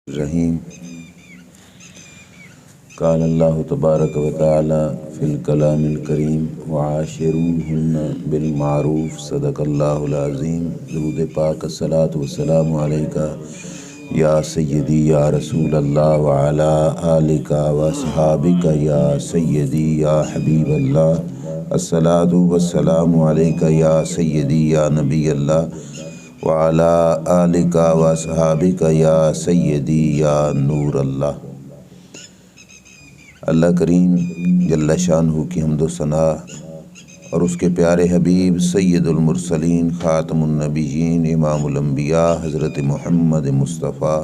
الرحیم قال اللہ تبارک و تعالی فی الکلام الکریم وعاشروہن بالمعروف صدق اللہ العظیم۔ درود پاک الصلاۃ والسلام علیکہ یا سیدی یا رسول اللہ وعلی آلک واصحابک یا سیدی یا حبیب اللہ، الصلاۃ والسلام علیکہ یا سیدی یا نبی اللہ وعلی آلک واصحابک یا سیدی یا نور اللہ۔ اللہ کریم جل شانہ کی حمد و ثنا اور اس کے پیارے حبیب سید المرسلین خاتم النبیین امام الانبیاء حضرت محمد مصطفیٰ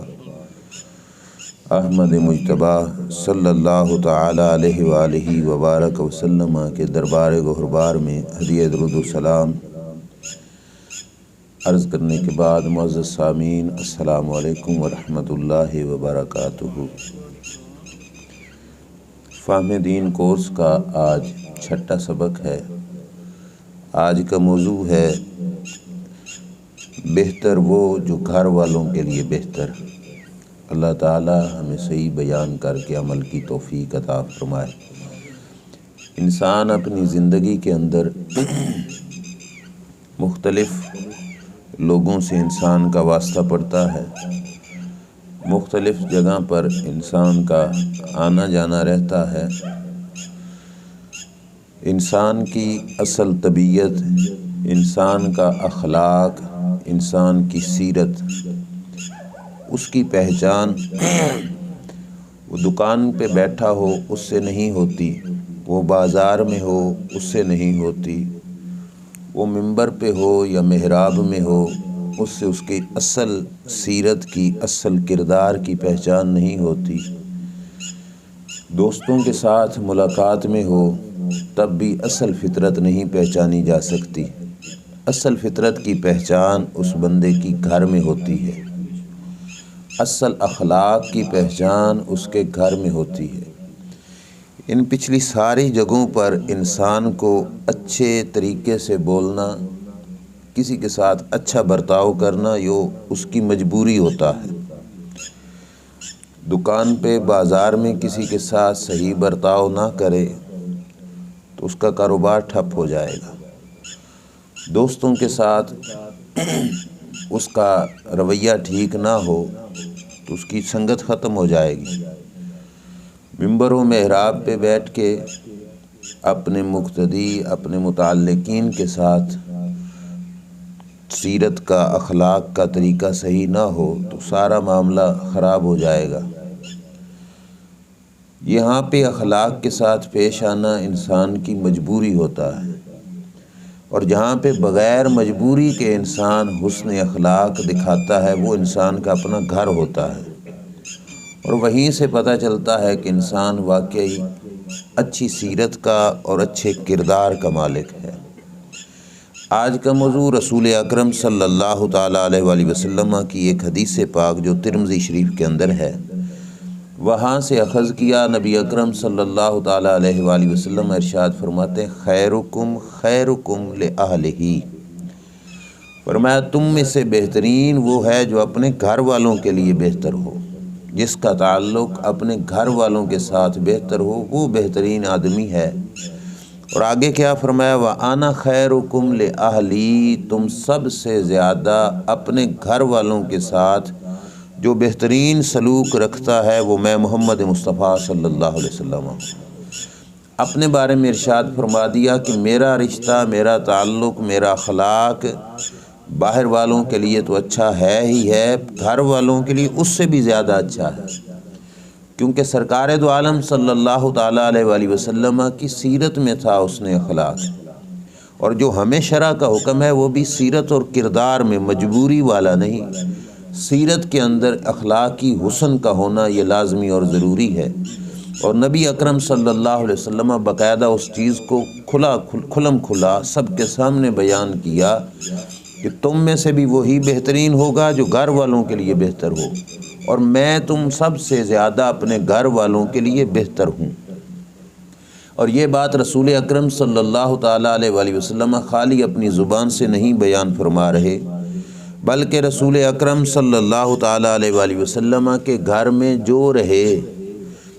احمد مجتبیٰ صلی اللہ تعالی علیہ وآلہ وبارک وسلم کے دربار گہربار میں ہدیہ درود و سلام عرض کرنے کے بعد معزز سامعین السلام علیکم ورحمۃ اللہ وبرکاتہ۔ فہم دین کورس کا آج چھٹا سبق ہے۔ آج کا موضوع ہے بہتر وہ جو گھر والوں کے لیے بہتر۔ اللہ تعالی ہمیں صحیح بیان کر کے عمل کی توفیق عطا فرمائے۔ انسان اپنی زندگی کے اندر مختلف لوگوں سے انسان کا واسطہ پڑتا ہے، مختلف جگہ پر انسان کا آنا جانا رہتا ہے۔ انسان کی اصل طبیعت، انسان کا اخلاق، انسان کی سیرت، اس کی پہچان وہ دکان پہ بیٹھا ہو اس سے نہیں ہوتی، وہ بازار میں ہو اس سے نہیں ہوتی، وہ منبر پہ ہو یا محراب میں ہو اس سے اس کی اصل سیرت کی، اصل کردار کی پہچان نہیں ہوتی۔ دوستوں کے ساتھ ملاقات میں ہو تب بھی اصل فطرت نہیں پہچانی جا سکتی۔ اصل فطرت کی پہچان اس بندے کی گھر میں ہوتی ہے، اصل اخلاق کی پہچان اس کے گھر میں ہوتی ہے۔ ان پچھلی ساری جگہوں پر انسان کو اچھے طریقے سے بولنا، کسی کے ساتھ اچھا برتاؤ کرنا یہ اس کی مجبوری ہوتا ہے۔ دکان پہ بازار میں کسی کے ساتھ صحیح برتاؤ نہ کرے تو اس کا کاروبار ٹھپ ہو جائے گا۔ دوستوں کے ساتھ اس کا رویہ ٹھیک نہ ہو تو اس کی سنگت ختم ہو جائے گی۔ منبر و محراب پہ بیٹھ کے اپنے مقتدی، اپنے متعلقین کے ساتھ سیرت کا، اخلاق کا طریقہ صحیح نہ ہو تو سارا معاملہ خراب ہو جائے گا۔ یہاں پہ اخلاق کے ساتھ پیش آنا انسان کی مجبوری ہوتا ہے، اور جہاں پہ بغیر مجبوری کے انسان حسن اخلاق دکھاتا ہے وہ انسان کا اپنا گھر ہوتا ہے، اور وہیں سے پتہ چلتا ہے کہ انسان واقعی اچھی سیرت کا اور اچھے کردار کا مالک ہے۔ آج کا موضوع رسول اکرم صلی اللہ تعالیٰ علیہ وآلہ وسلم کی ایک حدیث پاک جو ترمذی شریف کے اندر ہے، وہاں سے اخذ کیا۔ نبی اکرم صلی اللہ تعالیٰ علیہ وآلہ وسلم ارشاد فرماتے ہیں خیرکم خیرکم لأہلہ، فرمایا تم میں سے بہترین وہ ہے جو اپنے گھر والوں کے لیے بہتر ہو، جس کا تعلق اپنے گھر والوں کے ساتھ بہتر ہو وہ بہترین آدمی ہے۔ اور آگے کیا فرمایا وَأَنَا خَيْرُكُمْ لِأَهْلِي، تم سب سے زیادہ اپنے گھر والوں کے ساتھ جو بہترین سلوک رکھتا ہے وہ میں محمد مصطفیٰ صلی اللہ علیہ وسلم ہوں۔ اپنے بارے میں ارشاد فرما دیا کہ میرا رشتہ، میرا تعلق، میرا اخلاق باہر والوں کے لیے تو اچھا ہے ہی ہے، گھر والوں کے لیے اس سے بھی زیادہ اچھا ہے، کیونکہ سرکار دو عالم صلی اللہ تعالیٰ علیہ وآلہ وسلم کی سیرت میں تھا حسن اخلاق، اور جو ہمیں شرع کا حکم ہے وہ بھی سیرت اور کردار میں، مجبوری والا نہیں۔ سیرت کے اندر اخلاقی حسن کا ہونا یہ لازمی اور ضروری ہے، اور نبی اکرم صلی اللہ علیہ وسلم باقاعدہ اس چیز کو کھلم کھلا سب کے سامنے بیان کیا کہ تم میں سے بھی وہی بہترین ہوگا جو گھر والوں کے لیے بہتر ہو، اور میں تم سب سے زیادہ اپنے گھر والوں کے لیے بہتر ہوں۔ اور یہ بات رسول اکرم صلی اللہ تعالیٰ علیہ وآلہ وسلم خالی اپنی زبان سے نہیں بیان فرما رہے، بلکہ رسول اکرم صلی اللہ تعالیٰ علیہ وآلہ وسلم کے گھر میں جو رہے،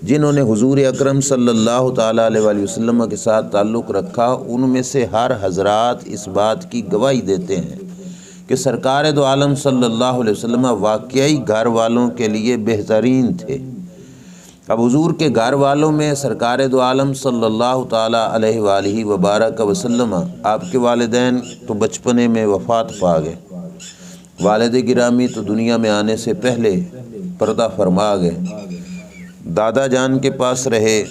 جنہوں نے حضور اکرم صلی اللہ تعالیٰ علیہ وآلہ وسلم کے ساتھ تعلق رکھا، ان میں سے ہر حضرات اس بات کی گواہی دیتے ہیں کہ سرکار دو عالم صلی اللہ علیہ وسلم واقعی گھر والوں کے لیے بہترین تھے۔ اب حضور کے گھر والوں میں سرکار دو عالم صلی اللہ تعالیٰ علیہ وآلہ وبارک وسلم، آپ کے والدین تو بچپنے میں وفات پا گئے، والد گرامی تو دنیا میں آنے سے پہلے پردہ فرما گئے، دادا جان کے پاس رہے،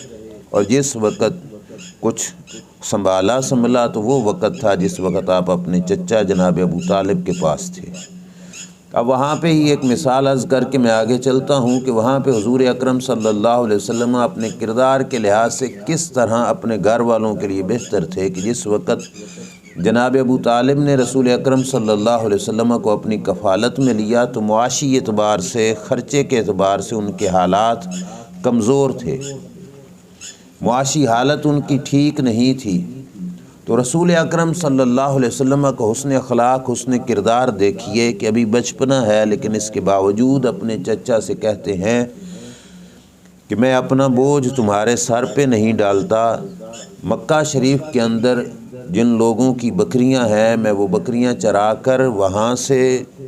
اور جس وقت کچھ سنبھلا تو وہ وقت تھا جس وقت آپ اپنے چچا جناب ابو طالب کے پاس تھے۔ اب وہاں پہ ہی ایک مثال عرض کر کے میں آگے چلتا ہوں کہ وہاں پہ حضور اکرم صلی اللہ علیہ وسلم اپنے کردار کے لحاظ سے کس طرح اپنے گھر والوں کے لیے بہتر تھے کہ جس وقت جناب ابو طالب نے رسول اکرم صلی اللہ علیہ وسلم کو اپنی کفالت میں لیا تو معاشی اعتبار سے، خرچے کے اعتبار سے ان کے حالات کمزور تھے، معاشی حالت ان کی ٹھیک نہیں تھی۔ تو رسول اکرم صلی اللہ علیہ وسلم کا حسن اخلاق، حسن کردار دیکھیے کہ ابھی بچپنا ہے، لیکن اس کے باوجود اپنے چچا سے کہتے ہیں کہ میں اپنا بوجھ تمہارے سر پہ نہیں ڈالتا، مکہ شریف کے اندر جن لوگوں کی بکریاں ہیں میں وہ بکریاں چرا کر وہاں سے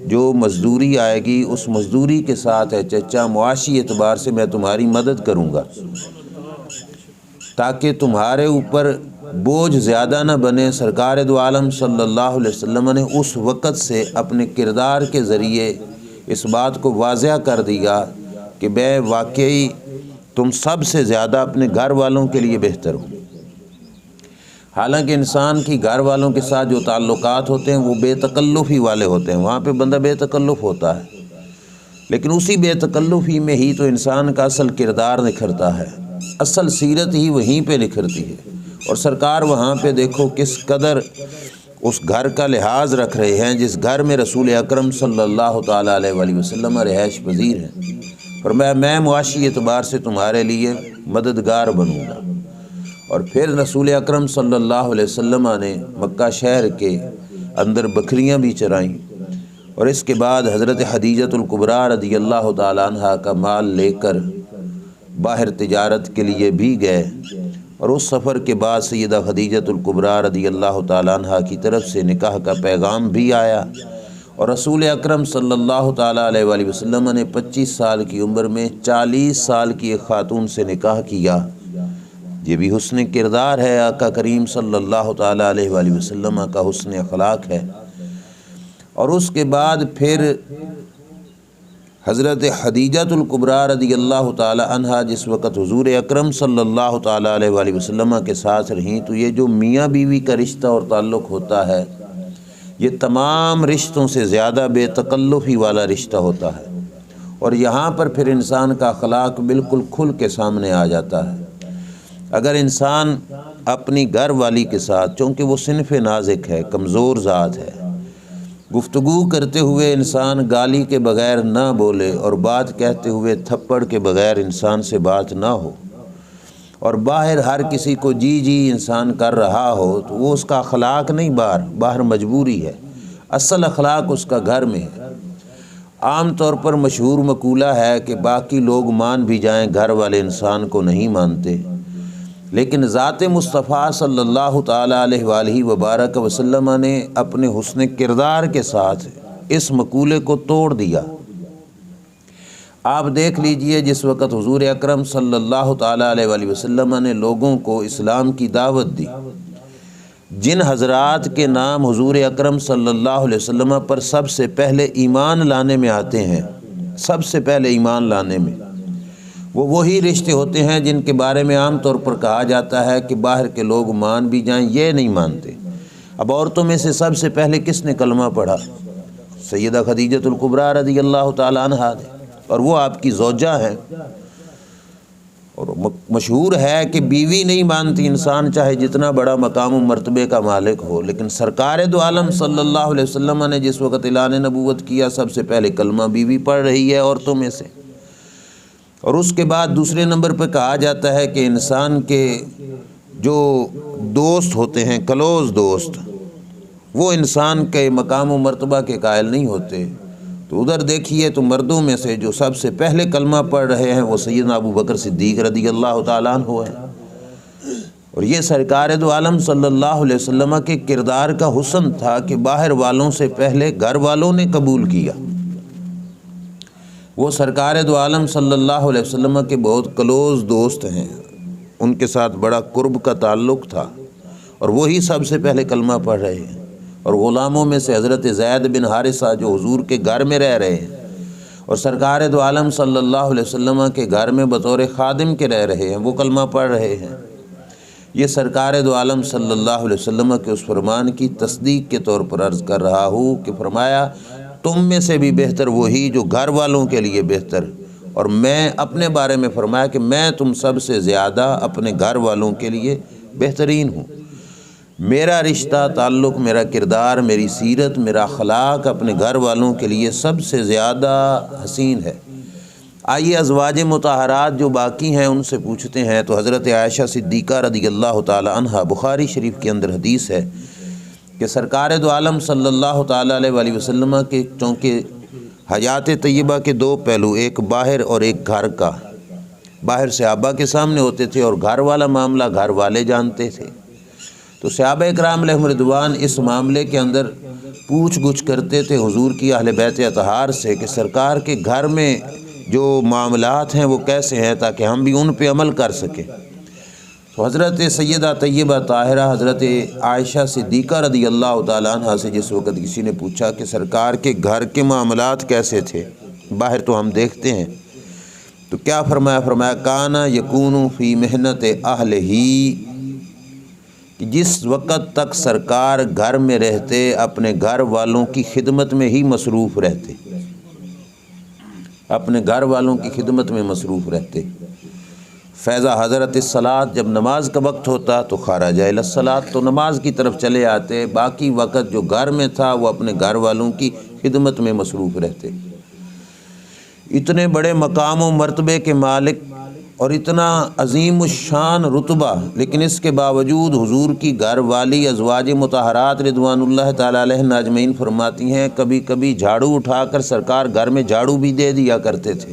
جو مزدوری آئے گی اس مزدوری کے ساتھ ہے چچا معاشی اعتبار سے میں تمہاری مدد کروں گا، تاکہ تمہارے اوپر بوجھ زیادہ نہ بنے۔ سرکار دو عالم صلی اللہ علیہ وسلم نے اس وقت سے اپنے کردار کے ذریعے اس بات کو واضح کر دیا کہ میں واقعی تم سب سے زیادہ اپنے گھر والوں کے لیے بہتر ہوں۔ حالانکہ انسان کی گھر والوں کے ساتھ جو تعلقات ہوتے ہیں وہ بے تکلفی والے ہوتے ہیں، وہاں پہ بندہ بے تکلف ہوتا ہے، لیکن اسی بے تکلفی میں ہی تو انسان کا اصل کردار نکھرتا ہے، اصل سیرت ہی وہیں پہ نکھرتی ہے۔ اور سرکار وہاں پہ دیکھو کس قدر اس گھر کا لحاظ رکھ رہے ہیں جس گھر میں رسول اکرم صلی اللہ تعالیٰ علیہ وآلہ وسلم رہائش پذیر ہیں، اور میں معاشی اعتبار سے تمہارے لیے مددگار بنوں گا۔ اور پھر رسول اکرم صلی اللہ علیہ وسلم نے مکہ شہر کے اندر بکریاں بھی چرائیں، اور اس کے بعد حضرت خدیجۃ الکبریٰ رضی اللہ تعالیٰ عنہ کا مال لے کر باہر تجارت کے لیے بھی گئے، اور اس سفر کے بعد سیدہ خدیجۃ الکبریٰ رضی اللہ تعالیٰ عنہ کی طرف سے نکاح کا پیغام بھی آیا، اور رسول اکرم صلی اللہ تعالیٰ علیہ وآلہ وسلم نے 25 سال کی عمر میں 40 سال کی ایک خاتون سے نکاح کیا۔ یہ بھی حسن کردار ہے، آقا کریم صلی اللہ تعالیٰ علیہ وآلہ وسلم کا حسن اخلاق ہے۔ اور اس کے بعد پھر حضرت خدیجۃ الکبریٰ رضی اللہ تعالیٰ عنہ جس وقت حضور اکرم صلی اللہ تعالیٰ علیہ وآلہ وسلم کے ساتھ رہیں، تو یہ جو میاں بیوی کا رشتہ اور تعلق ہوتا ہے یہ تمام رشتوں سے زیادہ بے تکلفی والا رشتہ ہوتا ہے، اور یہاں پر پھر انسان کا اخلاق بالکل کھل کے سامنے آ جاتا ہے۔ اگر انسان اپنی گھر والی کے ساتھ، چونکہ وہ صنف نازک ہے، کمزور ذات ہے، گفتگو کرتے ہوئے انسان گالی کے بغیر نہ بولے، اور بات کہتے ہوئے تھپڑ کے بغیر انسان سے بات نہ ہو، اور باہر ہر کسی کو جی جی انسان کر رہا ہو، تو وہ اس کا اخلاق نہیں، باہر مجبوری ہے، اصل اخلاق اس کا گھر میں ہے۔ عام طور پر مشہور مقولہ ہے کہ باقی لوگ مان بھی جائیں گھر والے انسان کو نہیں مانتے، لیکن ذات مصطفیٰ صلی اللہ تعالیٰ علیہ وآلہ وبارک وسلم نے اپنے حسن کردار کے ساتھ اس مقولے کو توڑ دیا۔ آپ دیکھ لیجئے جس وقت حضور اکرم صلی اللہ تعالیٰ علیہ وآلہ وسلم نے لوگوں کو اسلام کی دعوت دی، جن حضرات کے نام حضور اکرم صلی اللہ علیہ وسلم پر سب سے پہلے ایمان لانے میں آتے ہیں، سب سے پہلے ایمان لانے میں، وہ وہی رشتے ہوتے ہیں جن کے بارے میں عام طور پر کہا جاتا ہے کہ باہر کے لوگ مان بھی جائیں یہ نہیں مانتے۔ اب عورتوں میں سے سب سے پہلے کس نے کلمہ پڑھا؟ سیدہ خدیجۃ الکبریٰ رضی اللہ تعالیٰ عنہا نے، اور وہ آپ کی زوجہ ہیں، اور مشہور ہے کہ بیوی نہیں مانتی انسان چاہے جتنا بڑا مقام و مرتبے کا مالک ہو، لیکن سرکار دو عالم صلی اللہ علیہ وسلم نے جس وقت اعلان نبوت کیا سب سے پہلے کلمہ بیوی پڑھ رہی ہے عورتوں میں سے۔ اور اس کے بعد دوسرے نمبر پہ کہا جاتا ہے کہ انسان کے جو دوست ہوتے ہیں، کلوز دوست، وہ انسان کے مقام و مرتبہ کے قائل نہیں ہوتے۔ تو ادھر دیکھیے تو مردوں میں سے جو سب سے پہلے کلمہ پڑھ رہے ہیں وہ سیدنا ابو بکر صدیق رضی اللہ تعالیٰ عنہ ہیں، اور یہ سرکار دو عالم صلی اللہ علیہ وسلم کے کردار کا حسن تھا کہ باہر والوں سے پہلے گھر والوں نے قبول کیا۔ وہ سرکار دو عالم صلی اللہ علیہ وسلم کے بہت کلوز دوست ہیں، ان کے ساتھ بڑا قرب کا تعلق تھا، اور وہی سب سے پہلے کلمہ پڑھ رہے ہیں۔ اور غلاموں میں سے حضرت زید بن حارثہ جو حضور کے گھر میں رہ رہے ہیں اور سرکار دو عالم صلی اللہ علیہ وسلم کے گھر میں بطور خادم کے رہ رہے ہیں، وہ کلمہ پڑھ رہے ہیں۔ یہ سرکار دو عالم صلی اللہ علیہ وسلم کے اس فرمان کی تصدیق کے طور پر عرض کر رہا ہوں کہ فرمایا تم میں سے بھی بہتر وہی جو گھر والوں کے لیے بہتر، اور میں اپنے بارے میں فرمایا کہ میں تم سب سے زیادہ اپنے گھر والوں کے لیے بہترین ہوں۔ میرا رشتہ تعلق، میرا کردار، میری سیرت، میرا اخلاق اپنے گھر والوں کے لیے سب سے زیادہ حسین ہے۔ آئیے ازواج مطہرات جو باقی ہیں ان سے پوچھتے ہیں۔ تو حضرت عائشہ صدیقہ رضی اللہ تعالی عنہا، بخاری شریف کے اندر حدیث ہے کہ سرکار دو عالم صلی اللہ تعالی علیہ وآلہ وسلم کے چونکہ حیات طیبہ کے دو پہلو، ایک باہر اور ایک گھر کا، باہر صحابہ کے سامنے ہوتے تھے اور گھر والا معاملہ گھر والے جانتے تھے۔ تو صحابہ اکرام علیہم رضوان اس معاملے کے اندر پوچھ گچھ کرتے تھے حضور کی اہل بیت اطہار سے کہ سرکار کے گھر میں جو معاملات ہیں وہ کیسے ہیں، تاکہ ہم بھی ان پہ عمل کر سکیں۔ تو حضرت سیدہ طیبہ طاہرہ حضرت عائشہ صدیقہ رضی اللہ تعالیٰ عنہ سے جس وقت کسی نے پوچھا کہ سرکار کے گھر کے معاملات کیسے تھے، باہر تو ہم دیکھتے ہیں، تو کیا فرمایا؟ فرمایا کانا یکون فی محنت اہل ہی، کہ جس وقت تک سرکار گھر میں رہتے اپنے گھر والوں کی خدمت میں ہی مصروف رہتے، اپنے گھر والوں کی خدمت میں مصروف رہتے۔ فیضا حضرت الصلاۃ، جب نماز کا وقت ہوتا تو خرج الی الصلاۃ، تو نماز کی طرف چلے آتے، باقی وقت جو گھر میں تھا وہ اپنے گھر والوں کی خدمت میں مصروف رہتے۔ اتنے بڑے مقام و مرتبے کے مالک اور اتنا عظیم الشان رتبہ، لیکن اس کے باوجود حضور کی گھر والی ازواج مطہرات رضوان اللہ تعالی علیہن اجمعین فرماتی ہیں کبھی کبھی جھاڑو اٹھا کر سرکار گھر میں جھاڑو بھی دے دیا کرتے تھے۔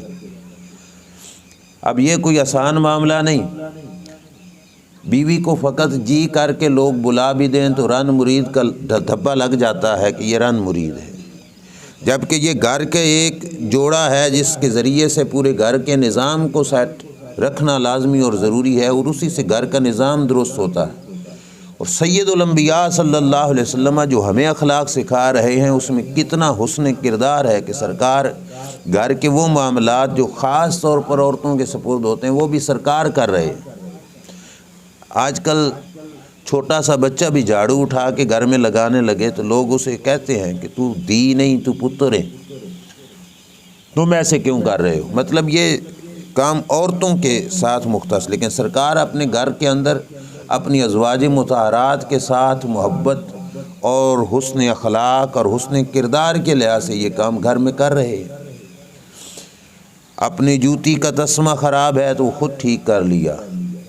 اب یہ کوئی آسان معاملہ نہیں، بیوی کو فقط جی کر کے لوگ بلا بھی دیں تو رن مرید کا دھبا لگ جاتا ہے کہ یہ رن مرید ہے، جبکہ یہ گھر کے ایک جوڑا ہے جس کے ذریعے سے پورے گھر کے نظام کو سیٹ رکھنا لازمی اور ضروری ہے، اور اسی سے گھر کا نظام درست ہوتا ہے۔ اور سید الانبیاء صلی اللہ علیہ وسلم جو ہمیں اخلاق سکھا رہے ہیں اس میں کتنا حسن کردار ہے کہ سرکار گھر کے وہ معاملات جو خاص طور پر عورتوں کے سپرد ہوتے ہیں وہ بھی سرکار کر رہے ہیں۔ آج کل چھوٹا سا بچہ بھی جھاڑو اٹھا کے گھر میں لگانے لگے تو لوگ اسے کہتے ہیں کہ تو دی نہیں، تو پتر ہے، تم ایسے کیوں کر رہے ہو؟ مطلب یہ کام عورتوں کے ساتھ مختص، لیکن سرکار اپنے گھر کے اندر اپنی ازواج مطہرات کے ساتھ محبت اور حسن اخلاق اور حسن کردار کے لحاظ سے یہ کام گھر میں کر رہے ہیں۔ اپنی جوتی کا تسمہ خراب ہے تو وہ خود ٹھیک کر لیا،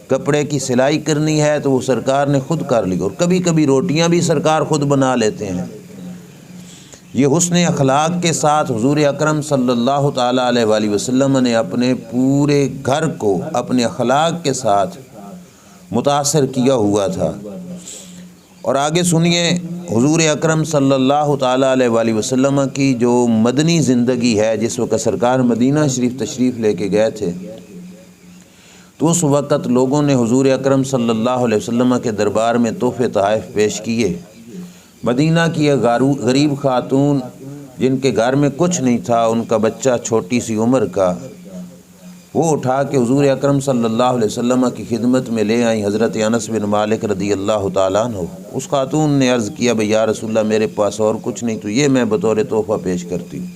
کپڑے کی سلائی کرنی ہے تو وہ سرکار نے خود کر لی، اور کبھی کبھی روٹیاں بھی سرکار خود بنا لیتے ہیں۔ یہ حسن اخلاق کے ساتھ حضور اکرم صلی اللہ تعالیٰ علیہ وآلہ وسلم نے اپنے پورے گھر کو اپنے اخلاق کے ساتھ متاثر کیا ہوا تھا۔ اور آگے سنیے حضور اکرم صلی اللہ تعالیٰ علیہ وآلہ وسلم کی جو مدنی زندگی ہے، جس وقت سرکار مدینہ شریف تشریف لے کے گئے تھے تو اس وقت لوگوں نے حضور اکرم صلی اللہ علیہ وسلم کے دربار میں تحفے تحائف پیش کیے۔ مدینہ کی ایک غریب خاتون جن کے گھر میں کچھ نہیں تھا، ان کا بچہ چھوٹی سی عمر کا، وہ اٹھا کے حضور اکرم صلی اللہ علیہ وسلم کی خدمت میں لے آئیں حضرت انس بن مالک رضی اللہ تعالیٰ عنہ۔ اس خاتون نے عرض کیا بھئی یا رسول اللہ میرے پاس اور کچھ نہیں، تو یہ میں بطور تحفہ پیش کرتی ہوں۔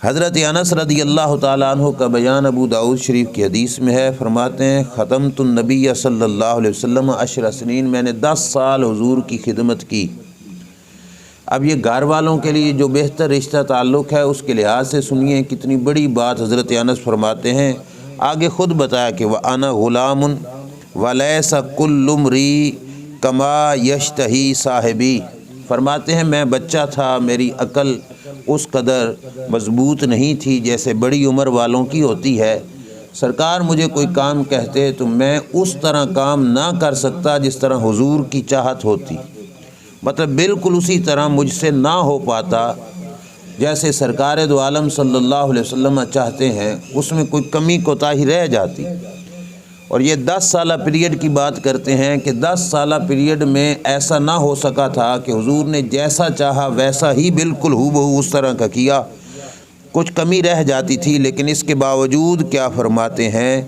حضرت انس رضی اللہ تعالیٰ عنہ کا بیان ابو داؤد شریف کی حدیث میں ہے، فرماتے ہیں ختمت النبی صلی اللہ علیہ وسلم 10 سنین، میں نے 10 سال حضور کی خدمت کی۔ اب یہ گھر والوں کے لیے جو بہتر رشتہ تعلق ہے اس کے لحاظ سے سنیے کتنی بڑی بات حضرت انس فرماتے ہیں۔ آگے خود بتایا کہ وَأَنَا غُلَامٌ وَلَيْسَ كُلُّ امْرِئٍ كَمَا يَشْتَهِي صَاحِبِي، فرماتے ہیں میں بچہ تھا، میری عقل اس قدر مضبوط نہیں تھی جیسے بڑی عمر والوں کی ہوتی ہے، سرکار مجھے کوئی کام کہتے تو میں اس طرح کام نہ کر سکتا جس طرح حضور کی چاہت ہوتی، مطلب بالکل اسی طرح مجھ سے نہ ہو پاتا جیسے سرکار دو عالم صلی اللہ علیہ وسلم چاہتے ہیں، اس میں کوئی کمی کوتاہی رہ جاتی۔ اور یہ 10 سالہ پیریڈ کی بات کرتے ہیں کہ 10 سالہ پیریڈ میں ایسا نہ ہو سکا تھا کہ حضور نے جیسا چاہا ویسا ہی بالکل ہو بہو اس طرح کا کیا، کچھ کمی رہ جاتی تھی، لیکن اس کے باوجود کیا فرماتے ہیں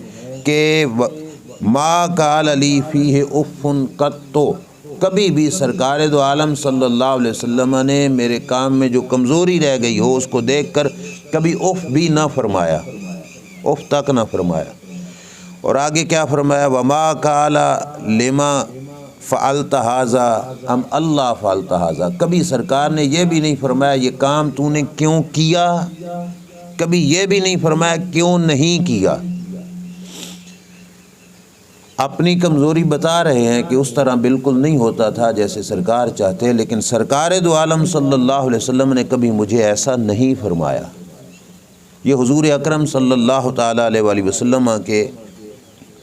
کہ ما قال علی فیہ اف قط، کبھی بھی سرکار دو عالم صلی اللہ علیہ وسلم نے میرے کام میں جو کمزوری رہ گئی ہو اس کو دیکھ کر کبھی اف بھی نہ فرمایا، اف تک نہ فرمایا۔ اور آگے کیا فرمایا، وما قال لما فعلت ھذا ام اللہ فعلت ھذا، کبھی سرکار نے یہ بھی نہیں فرمایا یہ کام تو نے کیوں کیا، کبھی یہ بھی نہیں فرمایا کیوں نہیں کیا۔ اپنی کمزوری بتا رہے ہیں کہ اس طرح بالکل نہیں ہوتا تھا جیسے سرکار چاہتے، لیکن سرکار دو عالم صلی اللہ علیہ وسلم نے کبھی مجھے ایسا نہیں فرمایا۔ یہ حضور اکرم صلی اللہ تعالیٰ علیہ وآلہ وسلم کے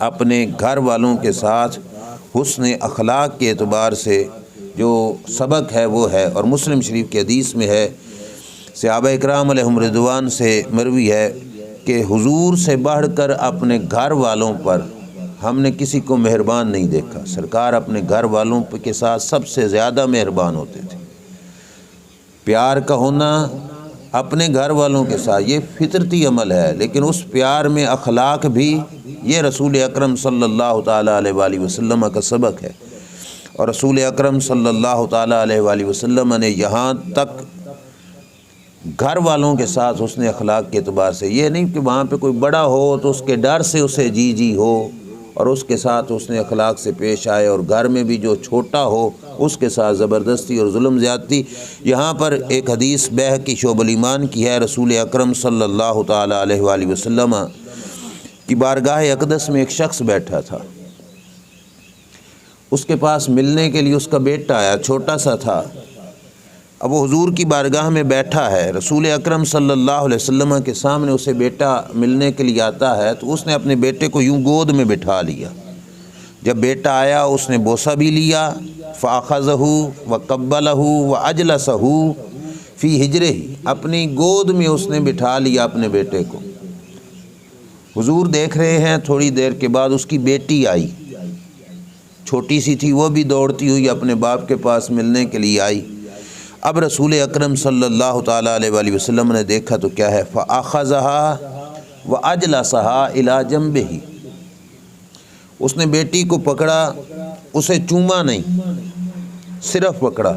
اپنے گھر والوں کے ساتھ حسن اخلاق کے اعتبار سے جو سبق ہے وہ ہے، اور مسلم شریف کی حدیث میں ہے، صحابہ اکرام علیہم رضوان سے مروی ہے کہ حضور سے بڑھ کر اپنے گھر والوں پر ہم نے کسی کو مہربان نہیں دیکھا، سرکار اپنے گھر والوں کے ساتھ سب سے زیادہ مہربان ہوتے تھے۔ پیار کا ہونا اپنے گھر والوں کے ساتھ یہ فطرتی عمل ہے، لیکن اس پیار میں اخلاق بھی یہ رسول اکرم صلی اللہ تعالیٰ علیہ وآلہ وسلم کا سبق ہے۔ اور رسول اکرم صلی اللہ تعالیٰ علیہ وآلہ وسلم نے یہاں تک گھر والوں کے ساتھ حسن اخلاق کے اعتبار سے، یہ نہیں کہ وہاں پہ کوئی بڑا ہو تو اس کے ڈر سے اسے جی ہو اور اس کے ساتھ حسن اخلاق سے پیش آئے، اور گھر میں بھی جو چھوٹا ہو اس کے ساتھ زبردستی اور ظلم زیادتی۔ یہاں پر ایک حدیث بیہقی شعب الایمان کی ہے، رسول اکرم صلی اللہ تعالیٰ علیہ وآلہ وسلم کی بارگاہ اقدس میں ایک شخص بیٹھا تھا، اس کے پاس ملنے کے لیے اس کا بیٹا آیا، چھوٹا سا تھا۔ اب وہ حضور کی بارگاہ میں بیٹھا ہے، رسول اکرم صلی اللہ علیہ وسلم کے سامنے اسے بیٹا ملنے کے لیے آتا ہے تو اس نے اپنے بیٹے کو یوں گود میں بٹھا لیا۔ جب بیٹا آیا اس نے بوسہ بھی لیا، فَأَخَذَهُ وَقَبَّلَهُ وَأَجْلَسَهُ فِي حِجْرِهِ، اپنی گود میں اس نے بٹھا لیا اپنے بیٹے کو۔ حضور دیکھ رہے ہیں، تھوڑی دیر کے بعد اس کی بیٹی آئی، چھوٹی سی تھی، وہ بھی دوڑتی ہوئی اپنے باپ کے پاس ملنے کے لیے آئی۔ اب رسول اکرم صلی اللہ تعالیٰ علیہ وآلہ وسلم نے دیکھا تو کیا ہے، فَأَخَذَهَا وَأَجْلَسَهَا إِلَى جَنبِهِ، اس نے بیٹی کو پکڑا، اسے چوما نہیں، صرف پکڑا،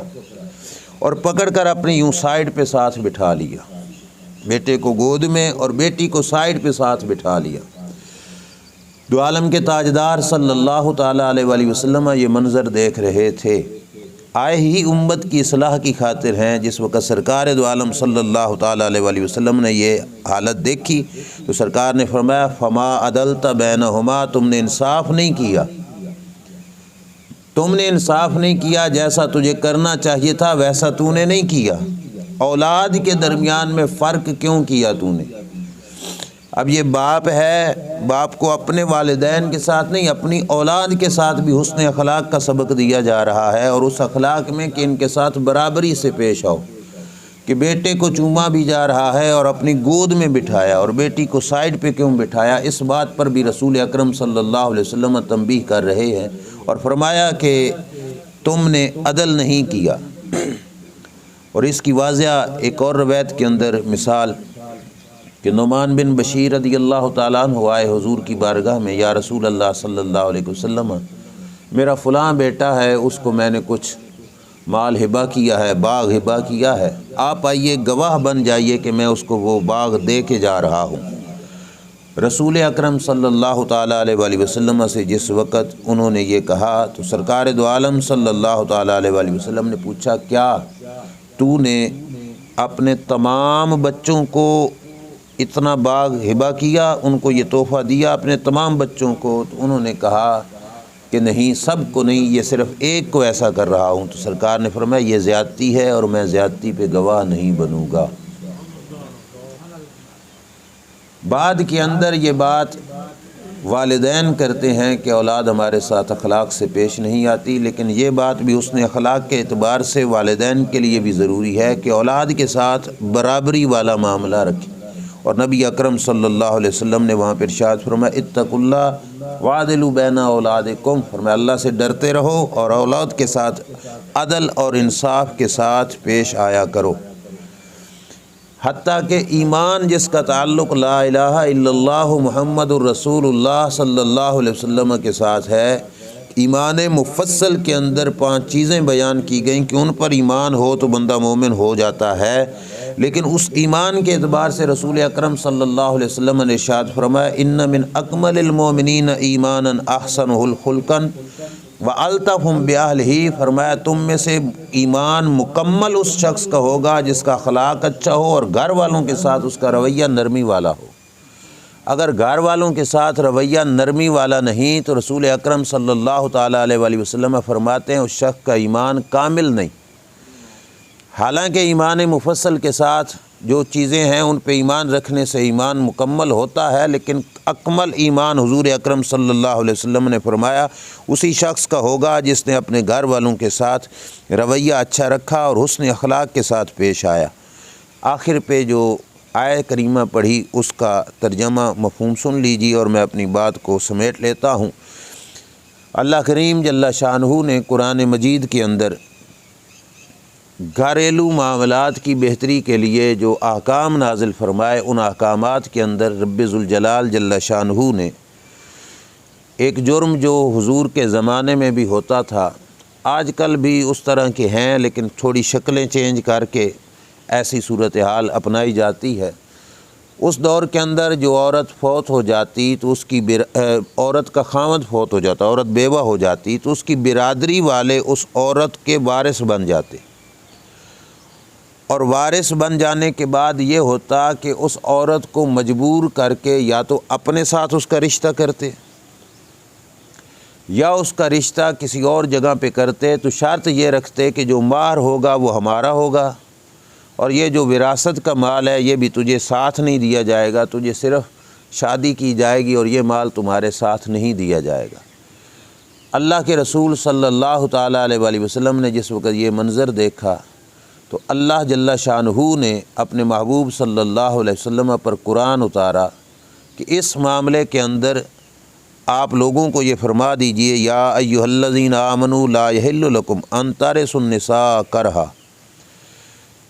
اور پکڑ کر اپنی یوں سائیڈ پہ ساتھ بٹھا لیا، بیٹے کو گود میں اور بیٹی کو سائیڈ پہ ساتھ بٹھا لیا۔ دو عالم کے تاجدار صلی اللہ تعالیٰ علیہ وآلہ وسلم یہ منظر دیکھ رہے تھے، آئے ہی امت کی اصلاح کی خاطر ہیں۔ جس وقت سرکار دو عالم صلی اللہ تعالیٰ علیہ وآلہ وسلم نے یہ حالت دیکھی تو سرکار نے فرمایا، فما عدلت بینہما، تم نے انصاف نہیں کیا، تم نے انصاف نہیں کیا، جیسا تجھے کرنا چاہیے تھا ویسا تو نے نہیں کیا، اولاد کے درمیان میں فرق کیوں کیا تو نے۔ اب یہ باپ ہے، باپ کو اپنے والدین کے ساتھ نہیں اپنی اولاد کے ساتھ بھی حسن اخلاق کا سبق دیا جا رہا ہے، اور اس اخلاق میں کہ ان کے ساتھ برابری سے پیش آؤ، کہ بیٹے کو چوما بھی جا رہا ہے اور اپنی گود میں بٹھایا، اور بیٹی کو سائیڈ پہ کیوں بٹھایا، اس بات پر بھی رسول اکرم صلی اللہ علیہ وسلم تنبیہ کر رہے ہیں، اور فرمایا کہ تم نے عدل نہیں کیا۔ اور اس کی واضح ایک اور روایت کے اندر مثال کہ نعمان بن بشیر رضی اللہ تعالیٰ عنہ آئے حضور کی بارگاہ میں، یا رسول اللہ صلی اللہ علیہ وسلم، میرا فلاں بیٹا ہے، اس کو میں نے کچھ مال ہبہ کیا ہے، باغ ہبہ کیا ہے، آپ آئیے گواہ بن جائیے کہ میں اس کو وہ باغ دے کے جا رہا ہوں۔ رسول اکرم صلی اللہ تعالیٰ علیہ وآلہ وسلم سے جس وقت انہوں نے یہ کہا تو سرکار دو عالم صلی اللہ تعالیٰ علیہ وآلہ وسلم نے پوچھا، کیا تو نے اپنے تمام بچوں کو اتنا باغ ہبہ کیا، ان کو یہ تحفہ دیا اپنے تمام بچوں کو؟ تو انہوں نے کہا کہ نہیں سب کو نہیں، یہ صرف ایک کو ایسا کر رہا ہوں، تو سرکار نے فرمایا یہ زیادتی ہے اور میں زیادتی پہ گواہ نہیں بنوں گا۔ بعد کے اندر یہ بات والدین کرتے ہیں کہ اولاد ہمارے ساتھ اخلاق سے پیش نہیں آتی، لیکن یہ بات بھی حسن اخلاق کے اعتبار سے والدین کے لیے بھی ضروری ہے کہ اولاد کے ساتھ برابری والا معاملہ رکھیں۔ اور نبی اکرم صلی اللہ علیہ وسلم نے وہاں پر ارشاد فرمایا اتقوا اللہ وعدلوا بین اولادکم، فرمایا اللہ سے ڈرتے رہو اور اولاد کے ساتھ عدل اور انصاف کے ساتھ پیش آیا کرو۔ حتیٰ کہ ایمان جس کا تعلق لا الہ الا اللہ محمد الرسول اللہ صلی اللہ علیہ وسلم کے ساتھ ہے، ایمان مفصل کے اندر 5 چیزیں بیان کی گئیں کہ ان پر ایمان ہو تو بندہ مومن ہو جاتا ہے، لیکن اس ایمان کے اعتبار سے رسول اکرم صلی اللہ علیہ وسلم نے ارشاد فرمایا ان من اکمل المؤمنین ایمانا احسنہ خلقا وَأَلْطَفُهُمْ بِأَهْلِهِ، فرمایا تم میں سے ایمان مکمل اس شخص کا ہوگا جس کا اخلاق اچھا ہو اور گھر والوں کے ساتھ اس کا رویہ نرمی والا ہو۔ اگر گھر والوں کے ساتھ رویہ نرمی والا نہیں تو رسول اکرم صلی اللہ تعالیٰ علیہ وآلہ وسلم فرماتے ہیں اس شخص کا ایمان کامل نہیں۔ حالانکہ ایمان مفصل کے ساتھ جو چیزیں ہیں ان پہ ایمان رکھنے سے ایمان مکمل ہوتا ہے، لیکن اکمل ایمان حضور اکرم صلی اللہ علیہ وسلم نے فرمایا اسی شخص کا ہوگا جس نے اپنے گھر والوں کے ساتھ رویہ اچھا رکھا اور حسن اخلاق کے ساتھ پیش آیا۔ آخر پہ جو آیت کریمہ پڑھی اس کا ترجمہ مفہوم سن لیجیے اور میں اپنی بات کو سمیٹ لیتا ہوں۔ اللہ کریم جل شانہ نے قرآن مجید کے اندر گھریلو معاملات کی بہتری کے لیے جو احکام نازل فرمائے، ان احکامات کے اندر رب ذوالجلال جل شانہ نے ایک جرم جو حضور کے زمانے میں بھی ہوتا تھا، آج کل بھی اس طرح کے ہیں لیکن تھوڑی شکلیں چینج کر کے ایسی صورتحال اپنائی جاتی ہے۔ اس دور کے اندر جو عورت فوت ہو جاتی تو اس کی عورت کا خاوند فوت ہو جاتا، عورت بیوہ ہو جاتی تو اس کی برادری والے اس عورت کے وارث بن جاتے، اور وارث بن جانے کے بعد یہ ہوتا کہ اس عورت کو مجبور کر کے یا تو اپنے ساتھ اس کا رشتہ کرتے یا اس کا رشتہ کسی اور جگہ پہ کرتے، تو شرط یہ رکھتے کہ جو مہر ہوگا وہ ہمارا ہوگا اور یہ جو وراثت کا مال ہے یہ بھی تجھے ساتھ نہیں دیا جائے گا، تجھے صرف شادی کی جائے گی اور یہ مال تمہارے ساتھ نہیں دیا جائے گا۔ اللہ کے رسول صلی اللہ تعالیٰ علیہ وآلہ وسلم نے جس وقت یہ منظر دیکھا تو اللہ جل شانہ نے اپنے محبوب صلی اللہ علیہ وسلم پر قرآن اتارا کہ اس معاملے کے اندر آپ لوگوں کو یہ فرما دیجئے یا ایھا الذین آمنوا لا یحل لکم ان ترثوا النساء کرہا،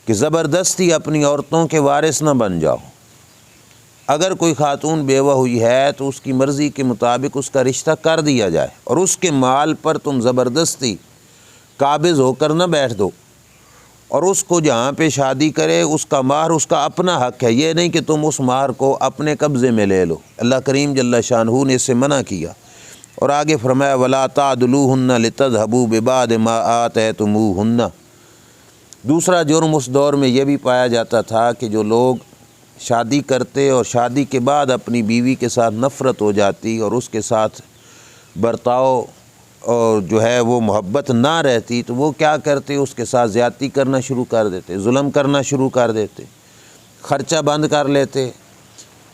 کہ زبردستی اپنی عورتوں کے وارث نہ بن جاؤ۔ اگر کوئی خاتون بیوہ ہوئی ہے تو اس کی مرضی کے مطابق اس کا رشتہ کر دیا جائے اور اس کے مال پر تم زبردستی قابض ہو کر نہ بیٹھ دو، اور اس کو جہاں پہ شادی کرے اس کا مہر اس کا اپنا حق ہے، یہ نہیں کہ تم اس مہر کو اپنے قبضے میں لے لو۔ اللہ کریم جل شانہ نے اس سے منع کیا اور آگے فرمایا وَلَا تَعْضُلُوهُنَّ لِتَذْهَبُوا بِبَعْضِ مَا آتَيْتُمُوهُنَّ۔ دوسرا جرم اس دور میں یہ بھی پایا جاتا تھا کہ جو لوگ شادی کرتے اور شادی کے بعد اپنی بیوی کے ساتھ نفرت ہو جاتی اور اس کے ساتھ برتاؤ اور جو ہے وہ محبت نہ رہتی تو وہ کیا کرتے، اس کے ساتھ زیادتی کرنا شروع کر دیتے، ظلم کرنا شروع کر دیتے، خرچہ بند کر لیتے،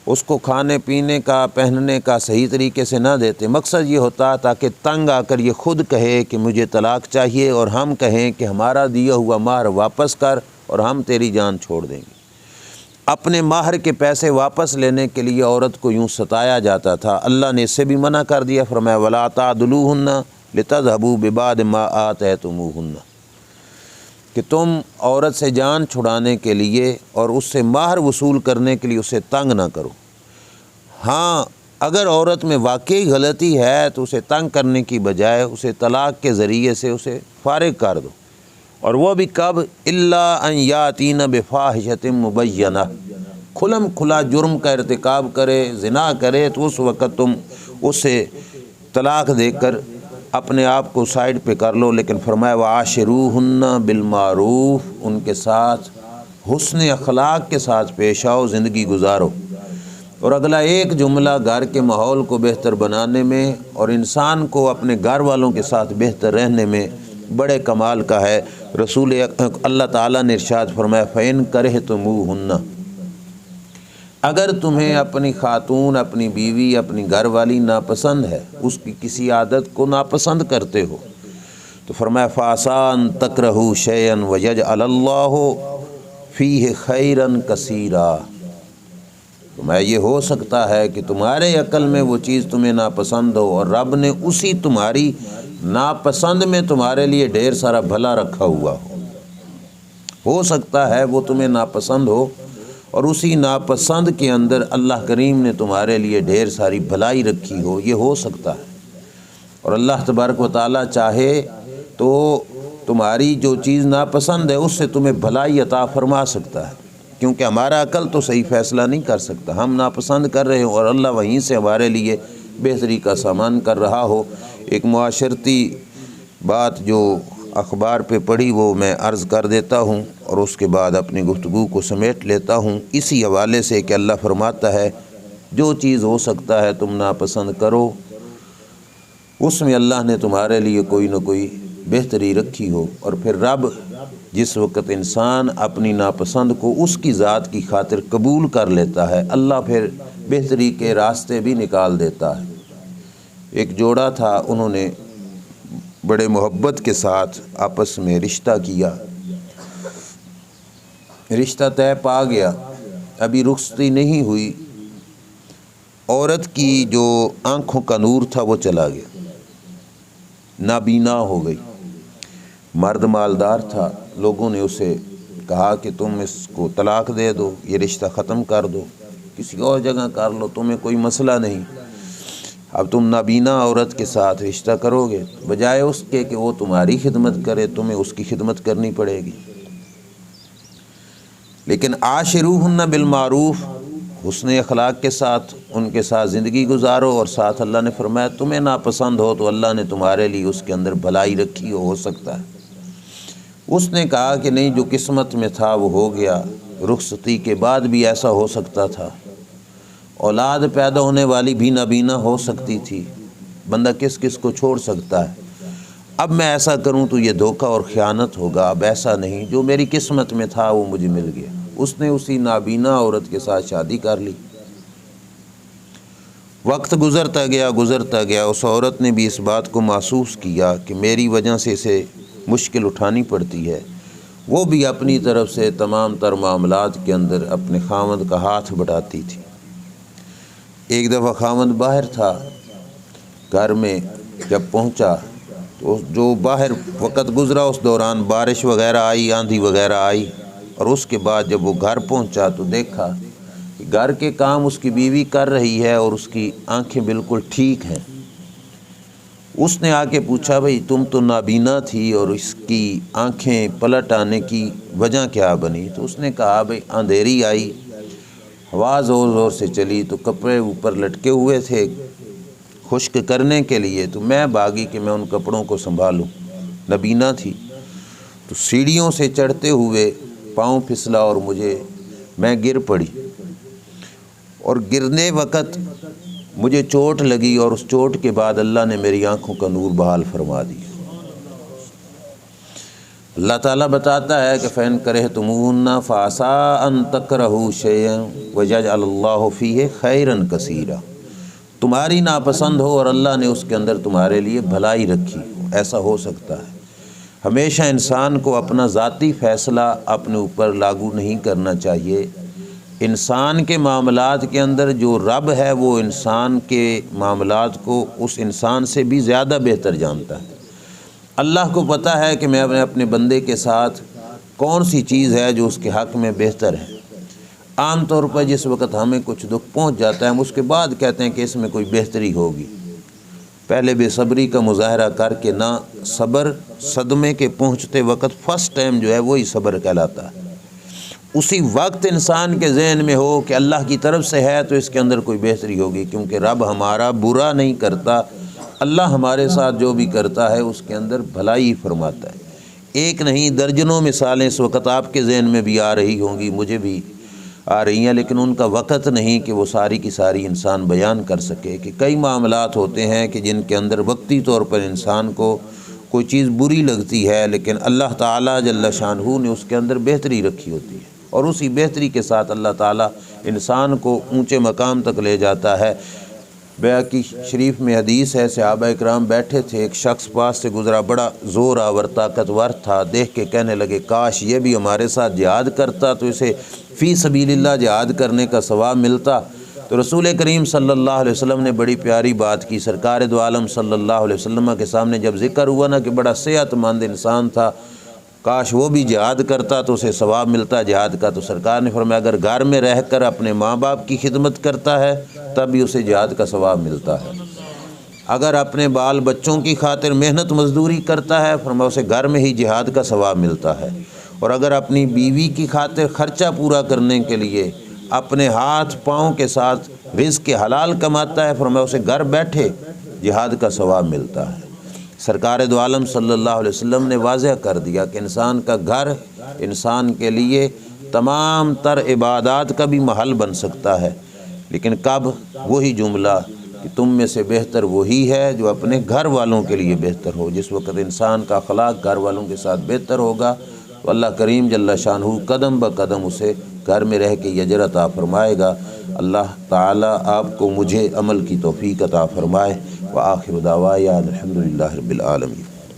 اس کو کھانے پینے کا پہننے کا صحیح طریقے سے نہ دیتے۔ مقصد یہ ہوتا تاکہ تنگ آ کر یہ خود کہے کہ مجھے طلاق چاہیے اور ہم کہیں کہ ہمارا دیا ہوا مہر واپس کر اور ہم تیری جان چھوڑ دیں گے۔ اپنے مہر کے پیسے واپس لینے کے لیے عورت کو یوں ستایا جاتا تھا، اللہ نے اس سے بھی منع کر دیا، فرمایا وَلَا تَعْضُلُوهُنَّ لِتَذْهَبُوا بِبَعْضِ مَا آتَيْتُمُوهُنَّ، کہ تم عورت سے جان چھڑانے کے لیے اور اس سے مہر وصول کرنے کے لیے اسے تنگ نہ کرو۔ ہاں اگر عورت میں واقعی غلطی ہے تو اسے تنگ کرنے کی بجائے اسے طلاق کے ذریعے سے اسے فارغ کر دو، اور وہ بھی کب الا ان یاتین بفاحشۃ مبینہ، کھلم کھلا جرم کا ارتکاب کرے، زنا کرے تو اس وقت تم اسے طلاق دے کر اپنے آپ کو سائڈ پہ کر لو، لیکن فرمایا وعاشروہن بالمعروف، ان کے ساتھ حسن اخلاق کے ساتھ پیش آؤ، زندگی گزارو۔ اور اگلا ایک جملہ گھر کے ماحول کو بہتر بنانے میں اور انسان کو اپنے گھر والوں کے ساتھ بہتر رہنے میں بڑے کمال کا ہے۔ اللہ تعالیٰ نے ارشاد فرمایا فَإِن كَرِهْتُمُوهُنَّ، اگر تمہیں اپنی خاتون، اپنی بیوی، اپنی گھر والی ناپسند ہے، اس کی کسی عادت کو ناپسند کرتے ہو، تو فرمایا فَعَسَىٰ أَن تَكْرَهُوا شَيْئًا وَيَجْعَلَ اللَّهُ فِيهِ خَيْرًا كَثِيرًا، فرمایا یہ ہو سکتا ہے کہ تمہارے عقل میں وہ چیز تمہیں ناپسند ہو اور رب نے اسی تمہاری ناپسند میں تمہارے لیے ڈھیر سارا بھلا رکھا ہوا ہو سکتا ہے وہ تمہیں ناپسند ہو اور اسی ناپسند کے اندر اللہ کریم نے تمہارے لیے ڈھیر ساری بھلائی رکھی ہو، یہ ہو سکتا ہے۔ اور اللہ تبارک و تعالیٰ چاہے تو تمہاری جو چیز ناپسند ہے اس سے تمہیں بھلائی عطا فرما سکتا ہے، کیونکہ ہمارا عقل تو صحیح فیصلہ نہیں کر سکتا، ہم ناپسند کر رہے ہوں اور اللہ وہیں سے ہمارے لیے بہتری کا سامان کر رہا ہو۔ ایک معاشرتی بات جو اخبار پہ پڑھی وہ میں عرض کر دیتا ہوں اور اس کے بعد اپنی گفتگو کو سمیٹ لیتا ہوں، اسی حوالے سے کہ اللہ فرماتا ہے جو چیز ہو سکتا ہے تم ناپسند کرو، اس میں اللہ نے تمہارے لیے کوئی نہ کوئی بہتری رکھی ہو۔ اور پھر رب جس وقت انسان اپنی ناپسند کو اس کی ذات کی خاطر قبول کر لیتا ہے، اللہ پھر بہتری کے راستے بھی نکال دیتا ہے۔ ایک جوڑا تھا، انہوں نے بڑے محبت کے ساتھ آپس میں رشتہ کیا، رشتہ طے پا گیا، ابھی رخصتی نہیں ہوئی، عورت کی جو آنکھوں کا نور تھا وہ چلا گیا، نابینا ہو گئی۔ مرد مالدار تھا، لوگوں نے اسے کہا کہ تم اس کو طلاق دے دو، یہ رشتہ ختم کر دو، کسی اور جگہ کر لو، تمہیں کوئی مسئلہ نہیں، اب تم نابینا عورت کے ساتھ رشتہ کرو گے، بجائے اس کے کہ وہ تمہاری خدمت کرے تمہیں اس کی خدمت کرنی پڑے گی۔ لیکن عاشروہن بالمعروف، حسن اخلاق کے ساتھ ان کے ساتھ زندگی گزارو، اور ساتھ اللہ نے فرمایا تمہیں ناپسند ہو تو اللہ نے تمہارے لیے اس کے اندر بھلائی رکھی ہو سکتا ہے۔ اس نے کہا کہ نہیں، جو قسمت میں تھا وہ ہو گیا، رخصتی کے بعد بھی ایسا ہو سکتا تھا، اولاد پیدا ہونے والی بھی نابینا ہو سکتی تھی، بندہ کس کس کو چھوڑ سکتا ہے، اب میں ایسا کروں تو یہ دھوکہ اور خیانت ہوگا، اب ایسا نہیں، جو میری قسمت میں تھا وہ مجھے مل گیا۔ اس نے اسی نابینا عورت کے ساتھ شادی کر لی۔ وقت گزرتا گیا، اس عورت نے بھی اس بات کو محسوس کیا کہ میری وجہ سے اسے مشکل اٹھانی پڑتی ہے، وہ بھی اپنی طرف سے تمام تر معاملات کے اندر اپنے خاوند کا ہاتھ بٹاتی تھی۔ ایک دفعہ خاوند باہر تھا، گھر میں جب پہنچا تو جو باہر وقت گزرا اس دوران بارش وغیرہ آئی، آندھی وغیرہ آئی، اور اس کے بعد جب وہ گھر پہنچا تو دیکھا کہ گھر کے کام اس کی بیوی کر رہی ہے اور اس کی آنکھیں بالکل ٹھیک ہیں۔ اس نے آ کے پوچھا بھئی تم تو نابینا تھی اور اس کی آنکھیں پلٹ آنے کی وجہ کیا بنی؟ تو اس نے کہا بھئی اندھیری آئی، ہوا زور زور سے چلی تو کپڑے اوپر لٹکے ہوئے تھے خشک کرنے کے لیے، تو میں بھاگی کہ میں ان کپڑوں کو سنبھالوں، نابینا تھی، تو سیڑھیوں سے چڑھتے ہوئے پاؤں پھسلا اور میں گر پڑی، اور گرنے وقت مجھے چوٹ لگی، اور اس چوٹ کے بعد اللہ نے میری آنکھوں کا نور بحال فرما دیا۔ اللہ تعالیٰ بتاتا ہے کہ فَإِن كَرِهْتُمُوهُنَّ فَعَسَىٰ أَن تَكْرَهُوا شَيْئًا وَيَجْعَلَ اللَّهُ فِيهِ خَيْرًا كَثِيرًا، تمہاری ناپسند ہو اور اللہ نے اس کے اندر تمہارے لیے بھلائی رکھی ہو، ایسا ہو سکتا ہے۔ ہمیشہ انسان کو اپنا ذاتی فیصلہ اپنے اوپر لاگو نہیں کرنا چاہیے۔ انسان کے معاملات کے اندر جو رب ہے وہ انسان کے معاملات کو اس انسان سے بھی زیادہ بہتر جانتا ہے۔ اللہ کو پتہ ہے کہ میں اپنے بندے کے ساتھ کون سی چیز ہے جو اس کے حق میں بہتر ہے۔ عام طور پر جس وقت ہمیں کچھ دکھ پہنچ جاتا ہے ہم اس کے بعد کہتے ہیں کہ اس میں کوئی بہتری ہوگی، پہلے بے صبری کا مظاہرہ کر کے نہ صبر، صدمے کے پہنچتے وقت فرسٹ ٹائم جو ہے وہی صبر کہلاتا ہے۔ اسی وقت انسان کے ذہن میں ہو کہ اللہ کی طرف سے ہے تو اس کے اندر کوئی بہتری ہوگی، کیونکہ رب ہمارا برا نہیں کرتا، اللہ ہمارے ساتھ جو بھی کرتا ہے اس کے اندر بھلائی فرماتا ہے۔ ایک نہیں درجنوں مثالیں اس وقت آپ کے ذہن میں بھی آ رہی ہوں گی، مجھے بھی آ رہی ہیں، لیکن ان کا وقت نہیں کہ وہ ساری کی ساری انسان بیان کر سکے، کہ کئی معاملات ہوتے ہیں کہ جن کے اندر وقتی طور پر انسان کو کوئی چیز بری لگتی ہے، لیکن اللہ تعالیٰ جل شانہ نے اس کے اندر بہتری رکھی ہوتی ہے، اور اسی بہتری کے ساتھ اللہ تعالیٰ انسان کو اونچے مقام تک لے جاتا ہے۔ بیہقی شریف میں حدیث ہے، صحابہ اکرام بیٹھے تھے، ایک شخص پاس سے گزرا، بڑا زور آور طاقتور تھا، دیکھ کے کہنے لگے کاش یہ بھی ہمارے ساتھ جہاد کرتا تو اسے فی سبیل اللہ جہاد کرنے کا ثواب ملتا۔ تو رسول کریم صلی اللہ علیہ وسلم نے بڑی پیاری بات کی۔ سرکار دو عالم صلی اللہ علیہ وسلم کے سامنے جب ذکر ہوا نا کہ بڑا صحت مند انسان تھا، کاش وہ بھی جہاد کرتا تو اسے ثواب ملتا جہاد کا، تو سرکار نے فرمایا اگر گھر میں رہ کر اپنے ماں باپ کی خدمت کرتا ہے تب بھی اسے جہاد کا ثواب ملتا ہے، اگر اپنے بال بچوں کی خاطر محنت مزدوری کرتا ہے فرمایا اسے گھر میں ہی جہاد کا ثواب ملتا ہے، اور اگر اپنی بیوی کی خاطر خرچہ پورا کرنے کے لیے اپنے ہاتھ پاؤں کے ساتھ رزق حلال کماتا ہے فرمایا اسے گھر بیٹھے جہاد کا ثواب ملتا ہے۔ سرکار دو عالم صلی اللہ علیہ وسلم نے واضح کر دیا کہ انسان کا گھر انسان کے لیے تمام تر عبادات کا بھی محل بن سکتا ہے، لیکن کب؟ وہی جملہ کہ تم میں سے بہتر وہی ہے جو اپنے گھر والوں کے لیے بہتر ہو۔ جس وقت انسان کا اخلاق گھر والوں کے ساتھ بہتر ہوگا تو اللہ کریم جل شانہ قدم بہ قدم اسے گھر میں رہ کے اجر عطا فرمائے گا۔ اللہ تعالیٰ آپ کو مجھے عمل کی توفیق عطا فرمائے۔ وآخر دعوانا الحمدللہ رب العالمین۔